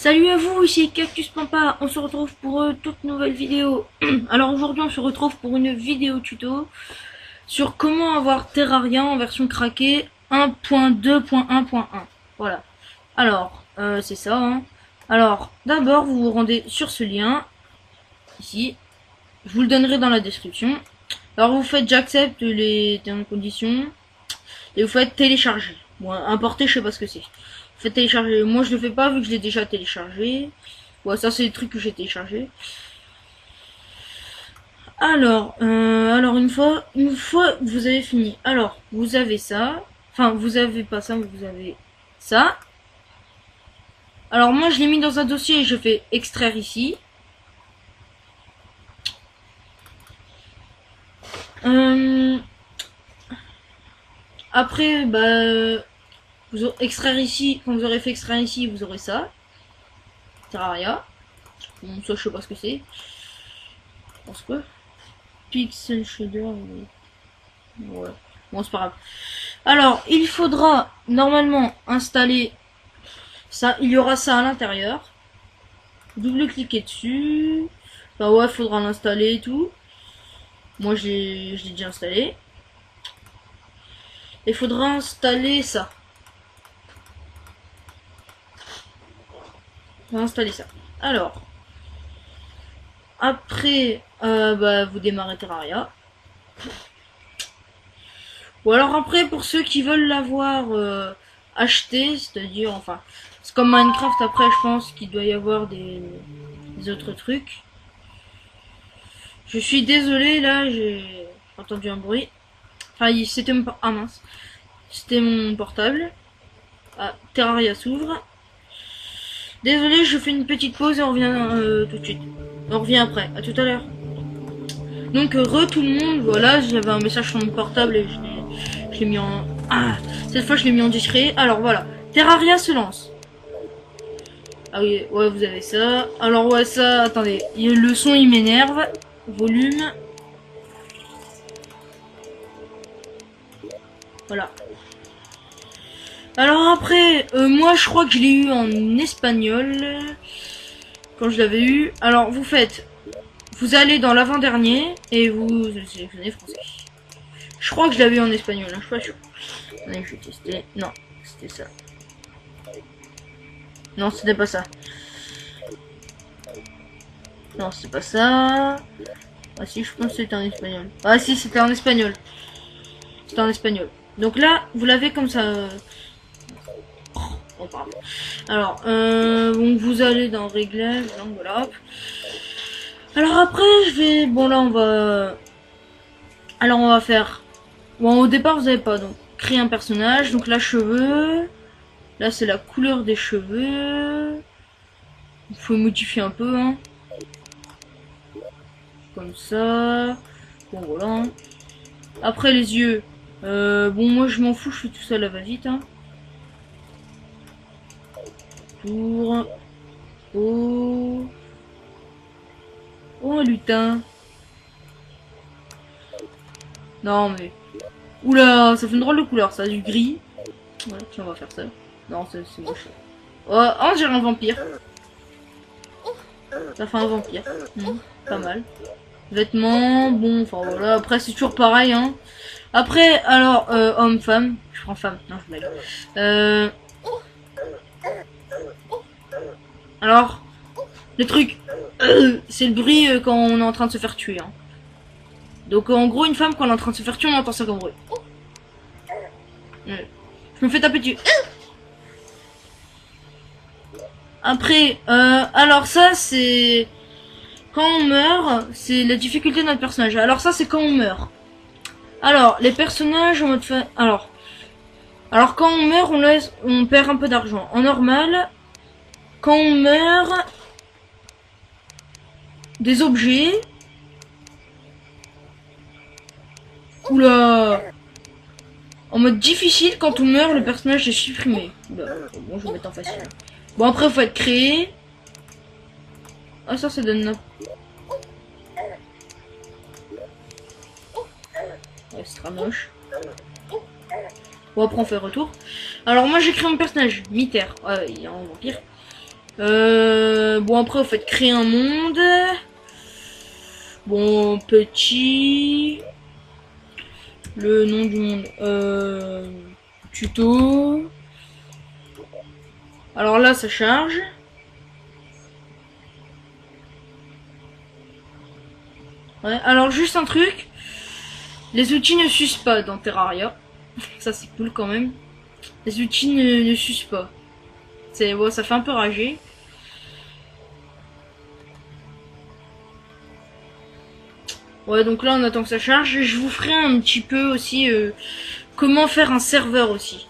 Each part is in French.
Salut à vous, ici Cactus Pampa, on se retrouve pour toute nouvelle vidéo. Alors aujourd'hui on se retrouve pour une vidéo tuto sur comment avoir Terraria en version craquée 1.2.1.1. Voilà. Alors, c'est ça. Hein. Alors, d'abord vous vous rendez sur ce lien, ici. Je vous le donnerai dans la description. Alors vous faites j'accepte les termes et conditions. Et vous faites télécharger. Bon, importer, je sais pas ce que c'est. Vous faites télécharger. Moi, je le fais pas vu que je l'ai déjà téléchargé. Ouais, ça, c'est des trucs que j'ai téléchargé. Alors, une fois que vous avez fini. Alors, vous avez ça. Enfin, vous avez pas ça, vous avez ça. Alors, moi, je l'ai mis dans un dossier et je fais extraire ici. Après, bah, vous aurez extraire ici. Quand vous aurez fait extraire ici, vous aurez ça. Terraria. Bon, ça, je sais pas ce que c'est. Je pense que. Pixel shader. Ouais. Bon, c'est pas grave. Alors, il faudra normalement installer ça. Il y aura ça à l'intérieur. Double-cliquer dessus. Bah ouais, il faudra l'installer et tout. Moi, je l'ai déjà installé. Il faudra installer ça. On va installer ça. Alors, après, bah, vous démarrez Terraria. Ou alors après, pour ceux qui veulent l'avoir acheté, c'est-à-dire, enfin, c'est comme Minecraft, après, je pense qu'il doit y avoir des autres trucs. Je suis désolé, là, j'ai entendu un bruit. Enfin, c'était mon... Ah mince. C'était mon portable. Ah, Terraria s'ouvre. Désolé, je fais une petite pause et on revient tout de suite. On revient après. À tout à l'heure. Donc, tout le monde, voilà, j'avais un message sur mon portable et je l'ai mis en... Ah, cette fois, je l'ai mis en discret. Alors, voilà. Terraria se lance. Ah oui, ouais, vous avez ça. Alors, ouais, ça, attendez. Le son, il m'énerve. Volume. Voilà. Alors après, moi je crois que je l'ai eu en espagnol. Quand je l'avais eu. Alors vous faites. Vous allez dans l'avant-dernier et vous sélectionnez français. Je crois que je l'avais eu en espagnol, hein, je suis pas sûr. Allez, je vais tester. Non, c'était ça. Non, c'était pas ça. Non, c'est pas ça. Ah si, je pense que c'était en espagnol. Ah si, c'était en espagnol. C'était en espagnol. Donc là, vous l'avez comme ça. Oh, pardon. Alors, donc vous allez dans réglages, donc voilà. Hop. Alors après, je vais... Bon là, on va... Alors on va faire... Bon, au départ, vous n'avez pas, donc créer un personnage. Donc là, cheveux. Là, c'est la couleur des cheveux. Il faut modifier un peu, hein. Comme ça. Bon, voilà. Après, les yeux. Bon, moi, je m'en fous, je fais tout ça à la va-vite, hein. Pour... Oh... Oh, un lutin. Non, mais... Oula, ça fait une drôle de couleur, ça, du gris. Ouais, tiens, on va faire ça. Non, c'est moche. Oh, on dirait un vampire. Ça fait un vampire. Pas mal. Vêtements, bon, enfin voilà. Après, c'est toujours pareil, hein. Après, alors, homme, femme. Je prends femme. Non, je blague. Alors, le truc, c'est le bruit quand on est en train de se faire tuer, hein. Donc, en gros, une femme, quand on est en train de se faire tuer, on entend ça comme bruit. Je me fais taper dessus. Après, alors ça, c'est... Quand on meurt, c'est la difficulté de notre personnage. Alors ça, c'est quand on meurt. Alors, les personnages en mode... Alors, quand on meurt, on perd un peu d'argent. En normal, quand on meurt... Des objets... Oula. En mode difficile, quand on meurt, le personnage est supprimé. Oula. Bon, je vais mettre en facile. Bon, après, il faut être créé. Ah, ça donne... Ouais, ce sera moche. Bon, après, on fait retour. Alors, moi, j'ai créé mon personnage. Miter. Ouais, il y a un vampire. Bon, après, vous faites créer un monde. Bon, petit. Le nom du monde. Tuto. Alors là, ça charge. Ouais, alors juste un truc. Les outils ne s'usent pas dans Terraria. Ça, c'est cool quand même. Les outils ne s'usent pas. C'est bon, ça fait un peu rager. Ouais, donc là, on attend que ça charge. Je vous ferai un petit peu aussi comment faire un serveur aussi.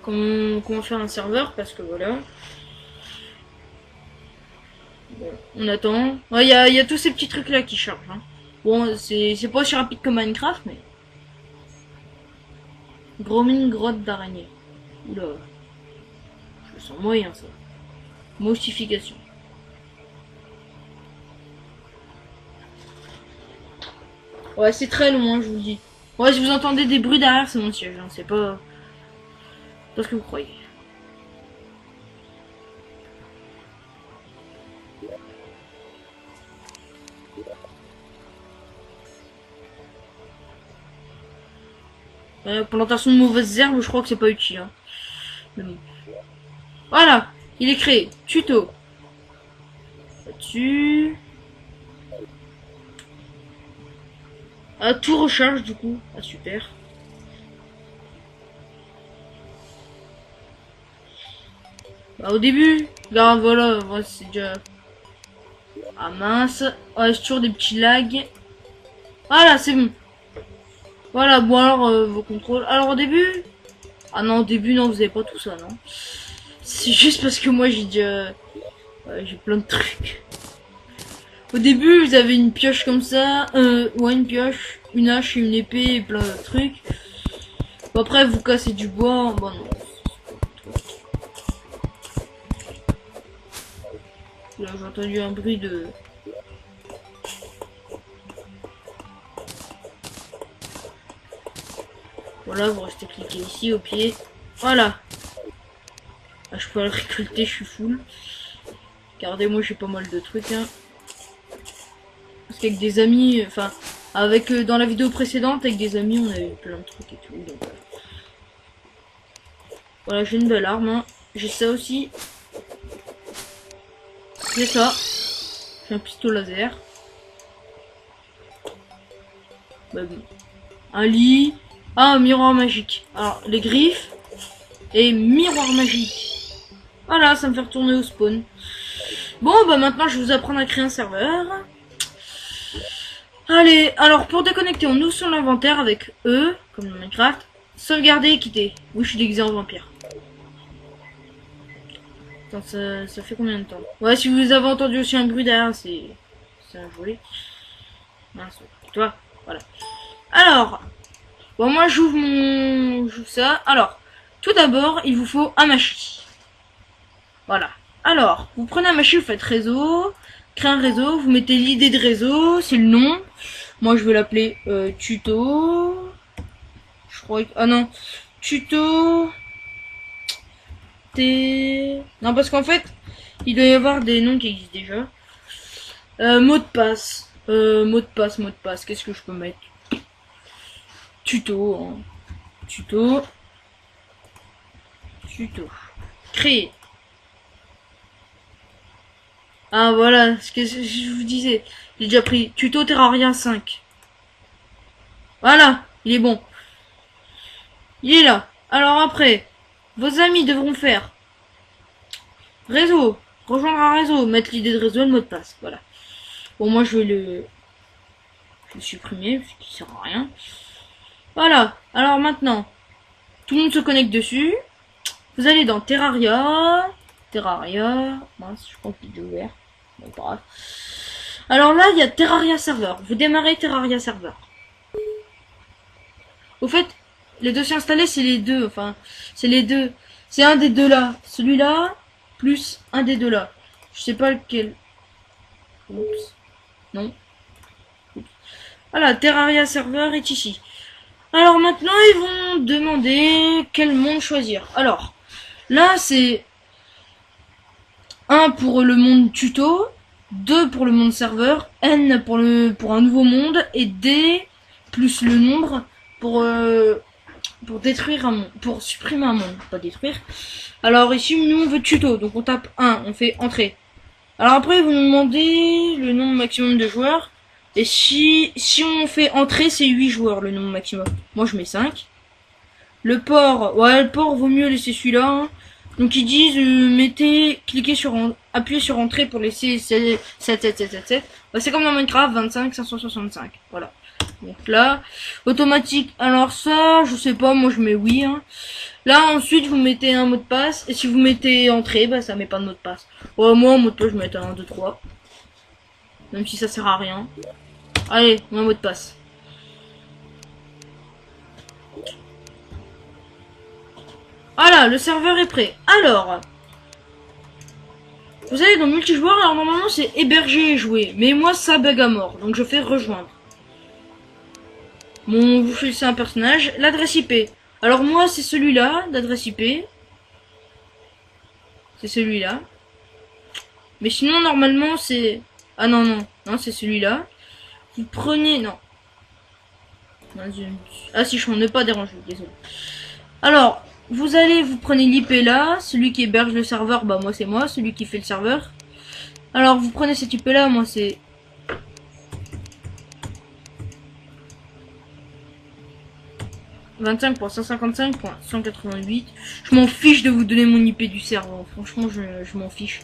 Comment faire un serveur, parce que voilà. Bon, on attend. Ouais, y a tous ces petits trucs là qui chargent. Hein. Bon, c'est pas aussi rapide que Minecraft, mais... Gromming grotte d'araignée. Oula. Je le sens moyen, ça. Moustification. Ouais, c'est très loin, je vous le dis. Ouais, si vous entendez des bruits derrière, c'est mon siège. Hein. C'est pas ce que vous croyez. Plantation de mauvaises herbes, je crois que c'est pas utile. Hein. Mais bon. Voilà, il est créé. Tuto. Là-dessus. Ah, tout recharge du coup. Ah, super. Bah, au début, regarde, voilà, ouais, c'est déjà... Ah mince. Ouais, c'est toujours des petits lags. Voilà, c'est bon. Voilà, bon alors, vos contrôles. Alors au début... Ah non, au début, non, vous avez pas tout ça, non. C'est juste parce que moi, j'ai déjà... j'ai plein de trucs. Au début, vous avez une pioche comme ça. Ouais, une pioche, une hache et une épée et plein de trucs. Bon, après, vous cassez du bois. Bon, non. Là, j'ai entendu un bruit de... Voilà, vous restez cliqué ici, au pied. Voilà. Ah, je peux le récolter, je suis full. Regardez, moi, j'ai pas mal de trucs, hein. Parce qu'avec des amis... Enfin, avec... dans la vidéo précédente, avec des amis, on avait plein de trucs et tout. Donc, voilà, j'ai une belle arme, hein. J'ai ça aussi. J'ai ça. J'ai un pistolet laser. Bah, bon. Un lit. Ah, un miroir magique. Alors, les griffes. Et miroir magique. Voilà, ça me fait retourner au spawn. Bon, bah maintenant, je vais vous apprendre à créer un serveur. Allez, alors, pour déconnecter, on ouvre son inventaire avec E, comme dans Minecraft. Sauvegarder et quitter. Oui, je suis déguisé en vampire. Attends, ça fait combien de temps? Ouais, si vous avez entendu aussi un bruit derrière, c'est un jouet. Mince, toi, voilà. Alors, bon, moi j'ouvre ça. Alors, tout d'abord, il vous faut un machi. Voilà. Alors, vous prenez un machi, vous faites réseau, créez un réseau, vous mettez l'idée de réseau, c'est le nom. Moi, je vais l'appeler tuto. Je crois que... Ah non, tuto... Non, parce qu'en fait, il doit y avoir des noms qui existent déjà. Mot de passe. Mot de passe. Qu'est-ce que je peux mettre? Tuto. Hein. Tuto. Créer. Ah, voilà, ce que je vous disais. J'ai déjà pris tuto Terraria 5. Voilà, il est bon. Il est là. Alors après, vos amis devront faire réseau, rejoindre un réseau, mettre l'idée de réseau et le mot de passe. Voilà. Bon, moi je vais le supprimer parce qu'il sert à rien. Voilà. Alors maintenant, tout le monde se connecte dessus. Vous allez dans Terraria. Mince, je crois qu'il est ouvert. Bon, pas grave. Alors là, il y a Terraria Server. Vous démarrez Terraria Server. Au fait, les dossiers installés, c'est les deux. Enfin, c'est les deux. C'est un des deux là. Celui-là, plus un des deux là. Je sais pas lequel. Oups. Non. Oups. Voilà, Terraria Server est ici. Alors maintenant, ils vont demander quel monde choisir. Alors, là, c'est... 1 pour le monde tuto, 2 pour le monde serveur, N pour un nouveau monde, et D plus le nombre pour détruire un monde, pour supprimer un monde, pas détruire. Alors ici, nous on veut tuto, donc on tape 1, on fait entrée. Alors après, vous nous demandez le nombre maximum de joueurs. Et si on fait entrer, c'est 8 joueurs le nombre maximum. Moi je mets 5. Le port, ouais, le port vaut mieux laisser celui-là. Hein. Donc ils disent cliquez sur appuyez sur entrée pour laisser 7. Bah, c'est comme dans Minecraft, 25 565. Voilà. Donc là, automatique. Alors ça, je sais pas, moi je mets oui. Hein. Là ensuite vous mettez un mot de passe et si vous mettez entrée, bah ça met pas de mot de passe. Ouais, moi en mot de passe je mets un 2 3. Même si ça sert à rien. Allez, un mot de passe. Voilà, le serveur est prêt. Alors, vous allez dans multijoueur, alors normalement c'est héberger et jouer. Mais moi ça bug à mort, donc je fais rejoindre. Bon, vous choisissez un personnage. L'adresse IP. Alors moi c'est celui-là, l'adresse IP. C'est celui-là. Mais sinon normalement c'est... Ah non, c'est celui-là. Vous prenez... Non. Ah si, je ne pas déranger, désolé. Alors, vous prenez l'IP là, celui qui héberge le serveur, bah moi c'est moi, celui qui fait le serveur. Alors vous prenez cet IP là, moi c'est... « 25.155.188 ». Je m'en fiche de vous donner mon IP du serveur, franchement je m'en fiche.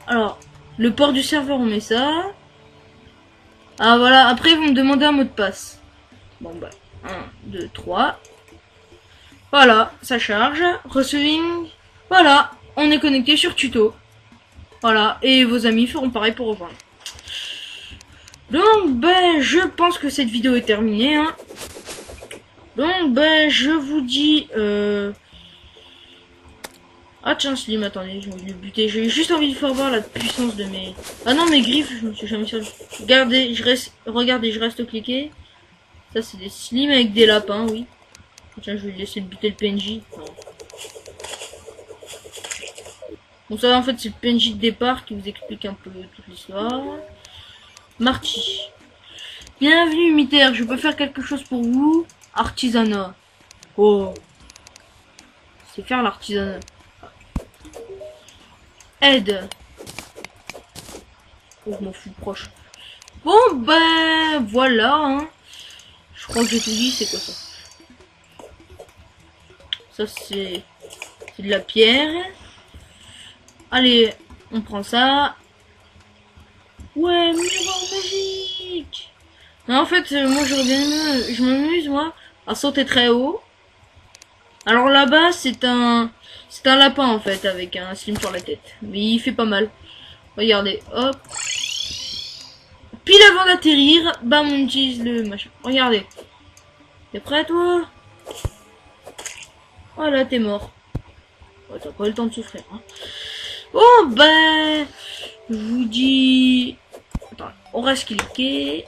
Alors, le port du serveur on met ça. Ah voilà, après vous me demandez un mot de passe. Bon bah, 1, 2, 3. Voilà, ça charge. Receiving. Voilà, on est connecté sur tuto. Voilà, et vos amis feront pareil pour rejoindre. Donc, ben, je pense que cette vidéo est terminée. Hein. Donc, ben, je vous dis... Ah tiens, Slim, attendez, j'ai envie de le buter. J'ai juste envie de faire voir la puissance de mes... Ah non, mes griffes, je me suis jamais servi. Regardez, je reste cliqué. Ça, c'est des Slim avec des lapins, oui. Tiens, je vais laisser buter le PNJ. Bon, ça, en fait, c'est le PNJ de départ qui vous explique un peu toute l'histoire. Marty. Bienvenue, Miter. Je peux faire quelque chose pour vous. Artisanat. Oh. C'est faire l'artisanat. Aide. Oh, je m'en fous proche. Bon, ben, voilà, hein. Je crois que j'ai tout dit, c'est quoi ça? Ça, c'est de la pierre. Allez, on prend ça. Ouais, miroir magique. Non, en fait, moi, j'aurais bien aimé, je m'amuse, moi, à sauter très haut. Alors là-bas, c'est un lapin, en fait, avec un slim sur la tête. Mais il fait pas mal. Regardez, hop. Pile avant d'atterrir, bam, on utilise le machin. Regardez. T'es prêt, toi? Voilà, t'es mort. Ouais, t'as pas eu le temps de souffrir. Hein. Bon, ben, je vous dis... Attends, on reste cliqué.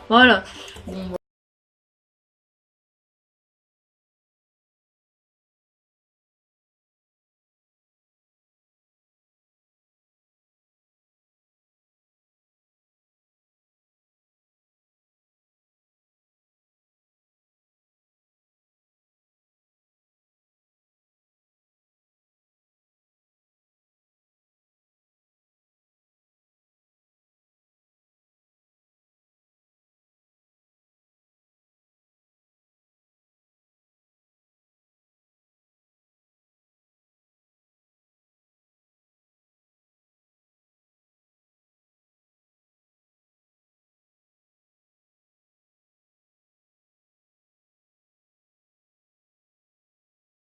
Voilà. Bon,